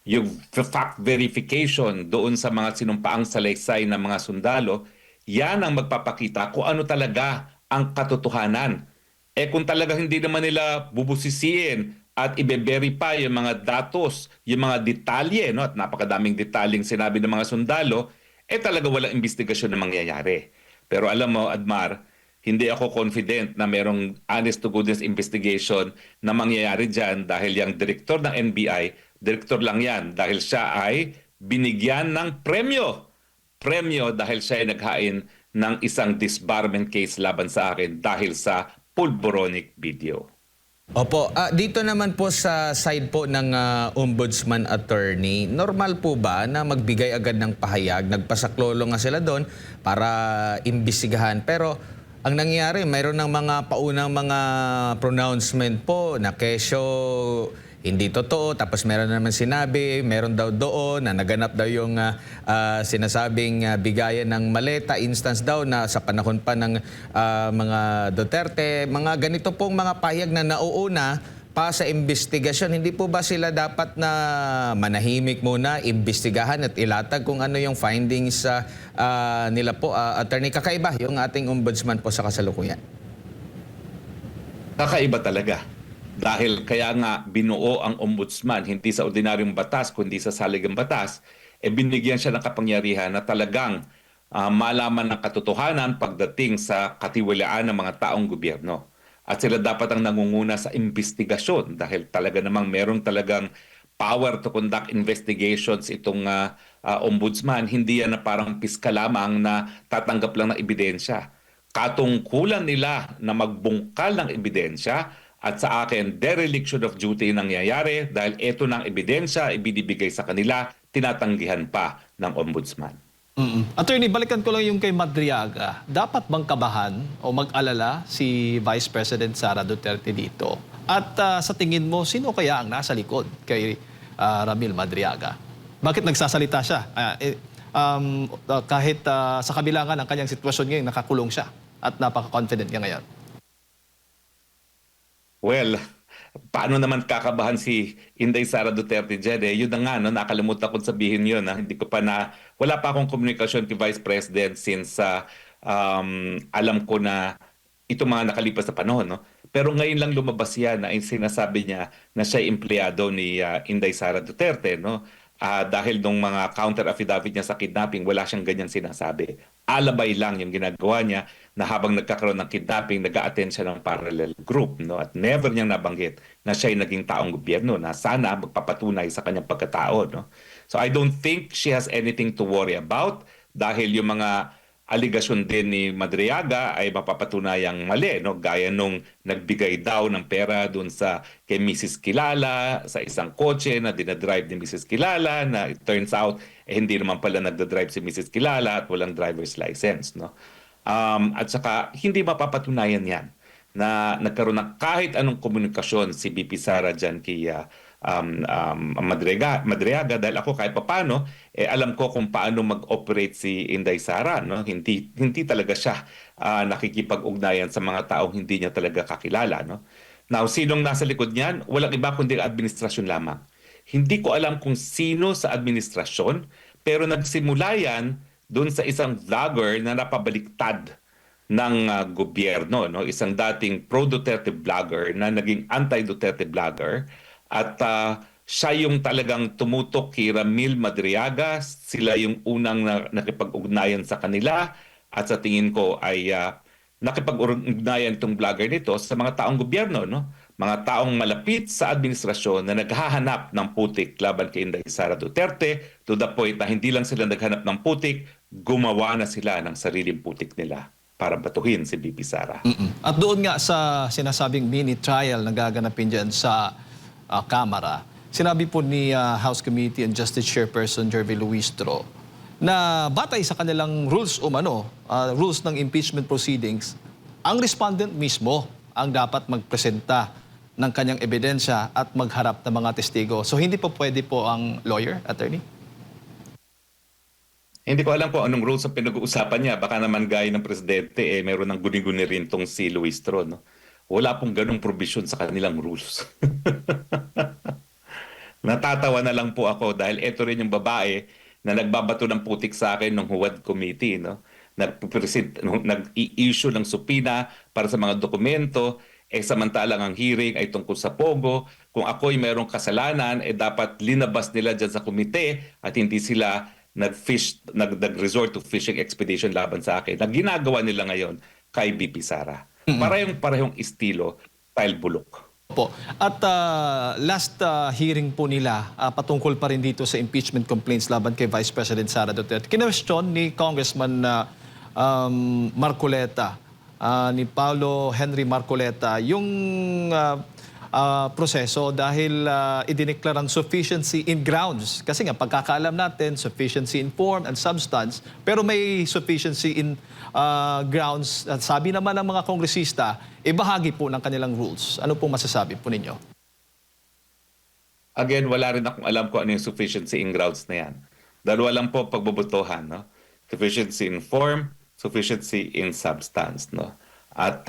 yung fact verification doon sa mga sinumpaang salaysay ng mga sundalo, yan ang magpapakita kung ano talaga ang katotohanan. Kung talaga hindi naman nila bubusisiin at i-verify yung mga datos, yung mga detalye, no? At napakadaming detalyeng sinabi ng mga sundalo, talaga walang investigasyon na mangyayari. Pero alam mo, Admar, hindi ako confident na merong honest to goodness investigation na mangyayari dyan dahil yung direktor ng NBI, direktor lang yan dahil siya ay binigyan ng premyo. Premyo dahil siya ay naghain ng isang disbarment case laban sa akin dahil sa pulboronic video. Opo, dito naman po sa side po ng ombudsman attorney, normal po ba na magbigay agad ng pahayag? Nagpasaklolo nga sila doon para imbestigahan. Pero ang nangyayari, mayroon ng mga paunang mga pronouncement po na kesyo hindi totoo. Tapos meron naman sinabi, meron daw doon na naganap daw yung sinasabing bigayan ng maleta, instance daw na sa panahon pa ng mga Duterte. Mga ganito pong mga pahayag na nauuna pa sa investigasyon. Hindi po ba sila dapat na manahimik muna, imbestigahan at ilatag kung ano yung findings nila po? Attorney, kakaiba yung ating ombudsman po sa kasalukuyan. Kakaiba talaga. Dahil kaya nga binuo ang ombudsman, hindi sa ordinaryong batas, kundi sa saligang batas, binigyan siya ng kapangyarihan na talagang malaman ng katotohanan pagdating sa katiwalaan ng mga taong gobyerno. At sila dapat ang nangunguna sa investigasyon dahil talaga namang meron talagang power to conduct investigations itong ombudsman. Hindi yan na parang piskal lamang na tatanggap lang ng ebidensya. Katungkulan nila na magbungkal ng ebidensya. At sa akin, dereliction of duty nangyayari dahil ito ng ebidensya ibinibigay sa kanila, tinatanggihan pa ng ombudsman. Attorney, balikan ko lang yung kay Madriaga. Dapat bang kabahan o mag-alala si Vice President Sara Duterte dito? At sa tingin mo, sino kaya ang nasa likod kay Ramil Madriaga? Bakit nagsasalita siya? Kahit sa kabila nga ng kanyang sitwasyon ngayon, nakakulong siya at napaka-confident niya ngayon. Well, paano naman kakabahan si Inday Sara Duterte dyan Yun na nga, no? Nakalimutan kong sabihin yun. Hindi ko pa wala pa akong komunikasyon kay Vice President since alam ko na ito mga nakalipas na panahon. No? Pero ngayon lang lumabas yan na sinasabi niya na siya empleyado ni Inday Sara Duterte. No? Dahil nung mga counter affidavit niya sa kidnapping, wala siyang ganyan sinasabi. Alabay lang yung ginagawa niya na habang nagkakaroon ng kidnapping, nag-a-attend siya ng parallel group. No? At never niyang nabanggit na siya ay naging taong gobyerno na sana magpapatunay sa kanyang pagkatao. No? So I don't think she has anything to worry about dahil yung mga aligasyon din ni Madriaga ay mapapatunayang mali, no? Gaya nung nagbigay daw ng pera dun sa kay Mrs. Kilala sa isang kotse na dinadrive ni Mrs. Kilala na it turns out hindi naman pala nagdadrive si Mrs. Kilala at walang driver's license, no? At saka hindi mapapatunayan yan na nagkaroon ng kahit anong komunikasyon si BP Sara dyan kay Madriaga dahil ako kahit papano alam ko kung paano mag-operate si Inday Sara, no? Hindi talaga siya nakikipag-ugnayan sa mga taong hindi niya talaga kakilala, no? Now, sinong nasa likod niyan? Walang iba kundi administrasyon lamang. Hindi ko alam kung sino sa administrasyon, pero nagsimula yan doon sa isang vlogger na napabaliktad ng gobyerno, no? Isang dating pro-Duterte vlogger na naging anti-Duterte vlogger at Siya yung talagang tumutok kay Ramil Madriaga. Sila yung unang nakipag-ugnayan sa kanila. At sa tingin ko ay nakipag-ugnayan itong vlogger nito sa mga taong gobyerno, no? Mga taong malapit sa administrasyon na naghahanap ng putik laban kay Inday Sara Duterte, to the point na hindi lang sila naghanap ng putik, gumawa na sila ng sariling putik nila para batuhin si VP Sara. At doon nga sa sinasabing mini trial na gaganapin dyan sa Kamara, sinabi po ni House Committee on Justice Chairperson Jervy Luistro na batay sa kanilang rules rules ng impeachment proceedings, ang respondent mismo ang dapat magpresenta ng kanyang ebidensya at magharap ng mga testigo. So hindi po pwede po ang lawyer, attorney? Hindi ko alam kung anong rules ang pinag-uusapan niya. Baka naman gaya ng presidente, meron ng guni-guni rin tong si Luistro, no? Wala pong ganong provision sa kanilang rules. Natatawa na lang po ako dahil ito rin yung babae na nagbabato ng putik sa akin ng Huwad Committee, no? Nag-i-issue ng subpoena para sa mga dokumento, samantalang ang hearing ay tungkol sa Pogo. Kung ako'y mayroong kasalanan, dapat linabas nila dyan sa komite at hindi sila nag-resort to fishing expedition laban sa akin. Na ginagawa nila ngayon kay VP Sara. Parehong estilo, style bulok. Po. At last hearing po nila, patungkol pa rin dito sa impeachment complaints laban kay Vice President Sara Duterte. Kinwestiyon ni Congressman Marcoleta, ni Paulo Henry Marcoleta, yung proseso dahil idineklarang sufficiency in grounds. Kasi nga, pagkakaalam natin, sufficiency in form and substance, pero may sufficiency in grounds. At sabi naman ng mga kongresista, bahagi po ng kanilang rules. Ano po masasabi po ninyo? Again, wala rin akong alam kung ano yung sufficiency in grounds na yan. Dalawa lang po pagbubutuhan, no? Sufficiency in form, sufficiency in substance, no? At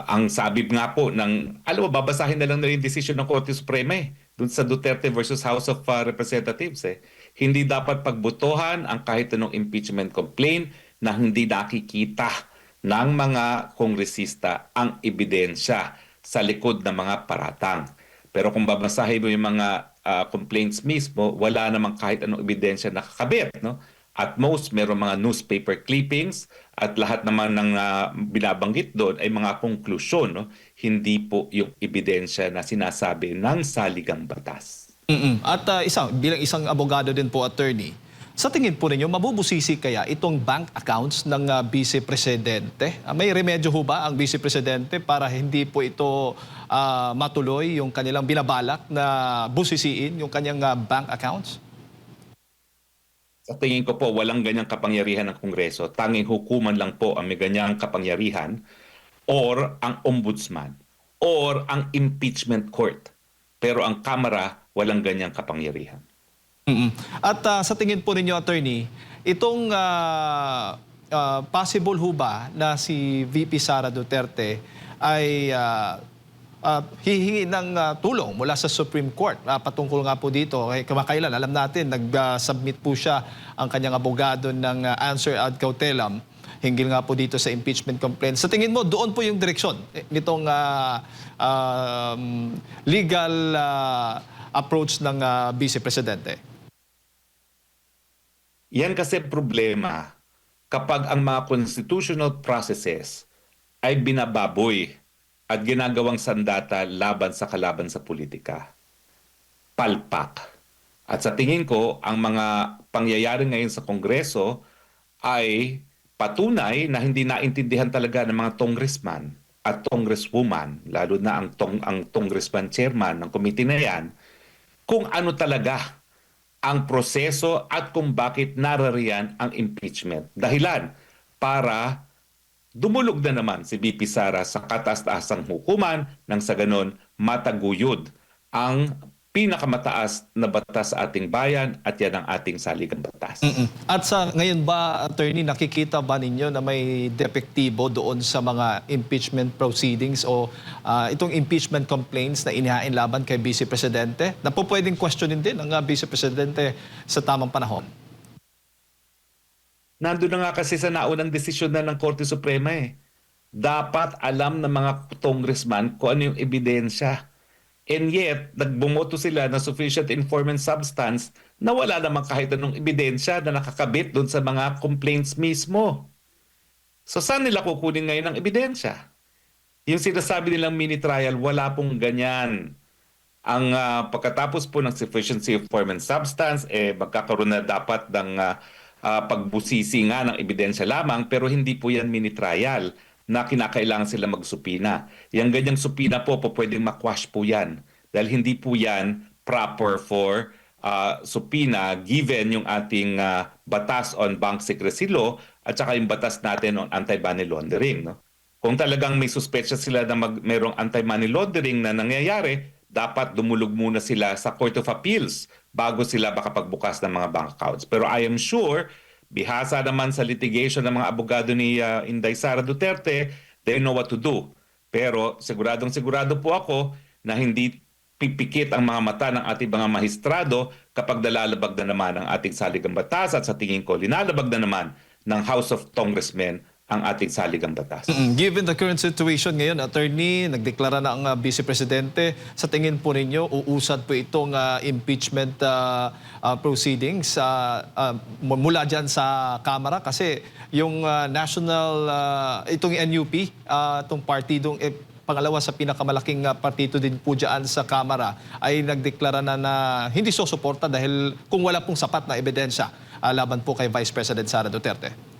ang sabi nga po babasahin na lang na yung decision ng Korte Suprema dun sa Duterte versus House of Representatives. Hindi dapat pagbutuhan ang kahit anong impeachment complaint na hindi nakikita ng mga kongresista ang ebidensya sa likod ng mga paratang. Pero kung babasahin mo yung mga complaints mismo, wala namang kahit anong ebidensya nakakabit, no? At most, meron mga newspaper clippings at lahat naman ng binabanggit doon ay mga konklusyon, no? Hindi po yung ebidensya na sinasabi ng saligang batas. At bilang isang abogado din po, attorney, sa tingin po ninyo, mabubusisi kaya itong bank accounts ng Vice Presidente? May remedyo ho ba ang Vice Presidente para hindi po ito matuloy yung kanilang binabalak na busisiin yung kanyang bank accounts? Sa tingin ko po, walang ganyang kapangyarihan ng Kongreso. Tanging hukuman lang po ang may ganyang kapangyarihan or ang ombudsman or ang impeachment court. Pero ang Kamara, walang ganyang kapangyarihan. At sa tingin po ninyo, attorney, itong possible ho ba na si VP Sara Duterte ay hihingi ng tulong mula sa Supreme Court patungkol nga po dito? Kamakailan, alam natin, nag-submit po siya ang kanyang abogado ng answer ad cautelam hinggil nga po dito sa impeachment complaint. Sa tingin mo, doon po yung direksyon nitong legal approach ng Vice Presidente? Yan kasi problema kapag ang mga constitutional processes ay binababoy at ginagawang sandata laban sa kalaban sa politika. Palpak. At sa tingin ko, ang mga pangyayari ngayon sa Kongreso ay patunay na hindi naintindihan talaga ng mga congressman at congresswoman, lalo na ang congressman chairman ng committee na yan, kung ano talaga ang proseso at kung bakit narariyan ang impeachment. Dahilan para dumulog na naman si VP Sara sa kataas-taasang hukuman nang sa ganon mataguyod ang pinakamataas na batas sa ating bayan at yan ang ating saligang batas. At sa ngayon ba, attorney, nakikita ba ninyo na may depektibo doon sa mga impeachment proceedings o itong impeachment complaints na inihain laban kay Vice Presidente na po pwedeng questionin din ng Vice Presidente sa tamang panahon? Nandun na nga kasi sa naunang desisyon na ng Korte Suprema. Dapat alam ng mga congressman kung ano yung ebidensya. And yet, nagbumoto sila na sufficient informant substance na wala namang kahit anong ebidensya na nakakabit doon sa mga complaints mismo. So saan nila kukunin ngayon ang ebidensya? Yung sinasabi nilang mini trial, wala pong ganyan. Ang pagkatapos po ng sufficiency of form and substance, magkakaroon na dapat ng pagbusisi nga ng ebidensya lamang, pero hindi po yan mini trial na kinakailangan sila magsupina. Yung ganyang supina po pwedeng makwash po yan dahil hindi po yan proper for supina given yung ating batas on bank secrecy law at saka yung batas natin on anti-money laundering. No? Kung talagang may suspetsya sila na merong anti-money laundering na nangyayari, dapat dumulog muna sila sa Court of Appeals bago sila makapagbukas ng mga bank accounts. Pero I am sure, bihasa naman sa litigation ng mga abogado ni Inday Sara Duterte, they know what to do. Pero siguradong-sigurado po ako na hindi pipikit ang mga mata ng ating mga mahistrado kapag nalalabag na naman ang ating saligang batas at sa tingin ko, linalabag na naman ng House of Congressmen ang ating saligang batas. Given the current situation ngayon, attorney, nagdeklara na ang Vice Presidente. Sa tingin po ninyo, uusad po itong impeachment proceedings mula dyan sa Kamara? Kasi yung itong NUP, itong partidong pangalawa sa pinakamalaking partido din po dyan sa Kamara, ay nagdeklara na hindi susuporta dahil kung wala pong sapat na ebidensya laban po kay Vice President Sara Duterte.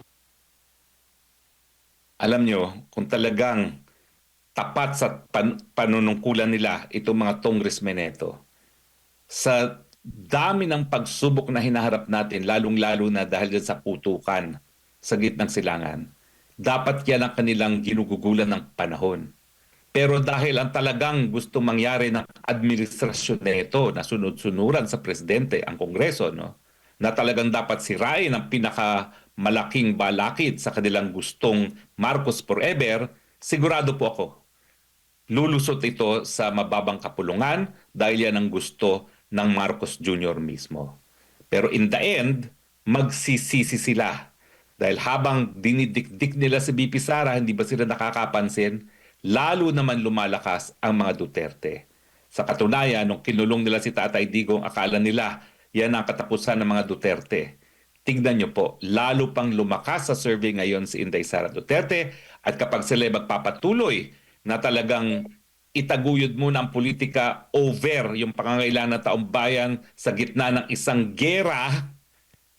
Alam nyo, kung talagang tapat sa panunungkulan nila itong mga congressmen ito, sa dami ng pagsubok na hinaharap natin, lalong-lalo na dahil dyan sa putukan sa gitnang silangan, dapat yan ang kanilang ginugugulan ng panahon. Pero dahil ang talagang gusto mangyari ng administrasyon nito na sunod-sunuran sa presidente, ang Kongreso, no, na talagang dapat sirain ang pinakamalaking balakid sa kanilang gustong Marcos forever, sigurado po ako, lulusot ito sa mababang kapulungan dahil yan ang gusto ng Marcos Jr. mismo. Pero in the end, magsisisi sila. Dahil habang dinidikdik nila si BP Sara, hindi ba sila nakakapansin, lalo naman lumalakas ang mga Duterte. Sa katunayan, nung kinulong nila si Tatay Digong, akala nila yan ang katapusan ng mga Duterte. Tignan nyo po, lalo pang lumakas sa survey ngayon si Inday Sara Duterte at kapag sila magpapatuloy na talagang itaguyod muna ang politika over yung pangangailangan ng taong bayan sa gitna ng isang gera,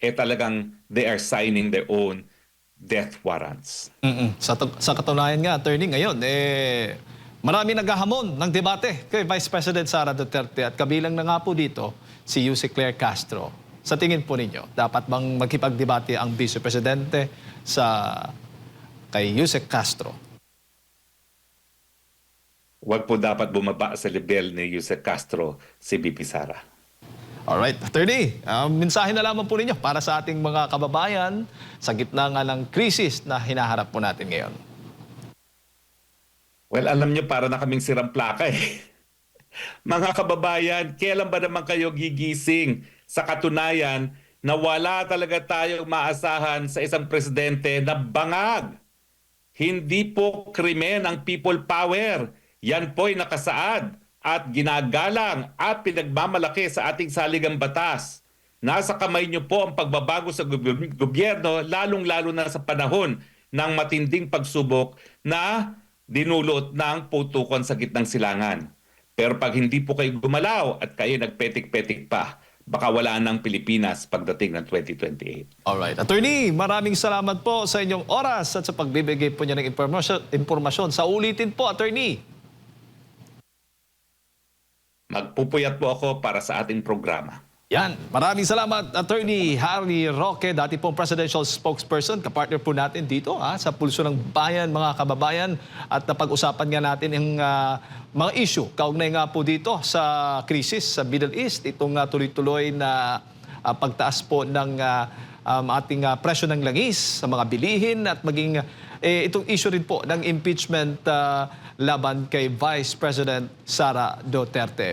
talagang they are signing their own death warrants. Sa katunayan nga, attorney, ngayon, marami naghahamon ng debate kay Vice President Sara Duterte at kabilang na nga po dito si Yuse Claire Castro. Sa tingin po ninyo, dapat bang magkipagdebate ang Vice Presidente kay Yuse Castro? Huwag po dapat bumaba sa level ni Yuse Castro si BP Sara. Alright, attorney, mensahe na lamang po ninyo para sa ating mga kababayan sa gitna nga ng krisis na hinaharap po natin ngayon. Well, alam nyo, para na kaming sirang plaka eh. Mga kababayan, kailan ba naman kayo gigising sa katunayan na wala talaga tayong maasahan sa isang presidente na bangag? Hindi po krimen ang people power. Yan po'y nakasaad at ginagalang at pinagmamalaki sa ating saligang batas. Nasa kamay niyo po ang pagbabago sa gobyerno, lalong-lalo na sa panahon ng matinding pagsubok na dinulot ng putukan sa gitnang silangan. Pero pag hindi po kayo gumalaw at kayo nagpetik-petik pa, baka wala ng Pilipinas pagdating ng 2028. Alright. Attorney, maraming salamat po sa inyong oras at sa pagbibigay po niya ng impormasyon. Sa ulitin po, Attorney. Magpupuyat po ako para sa ating programa. Yan. Maraming salamat, Attorney Harry Roque, dati pong presidential spokesperson, kapartner po natin dito sa Pulso ng Bayan, mga kababayan. At napag-usapan nga natin yung mga issue, kaugnay nga po dito sa krisis sa Middle East, itong tuloy-tuloy na pagtaas po ng ating presyo ng langis sa mga bilihin at maging itong issue rin po ng impeachment laban kay Vice President Sara Duterte.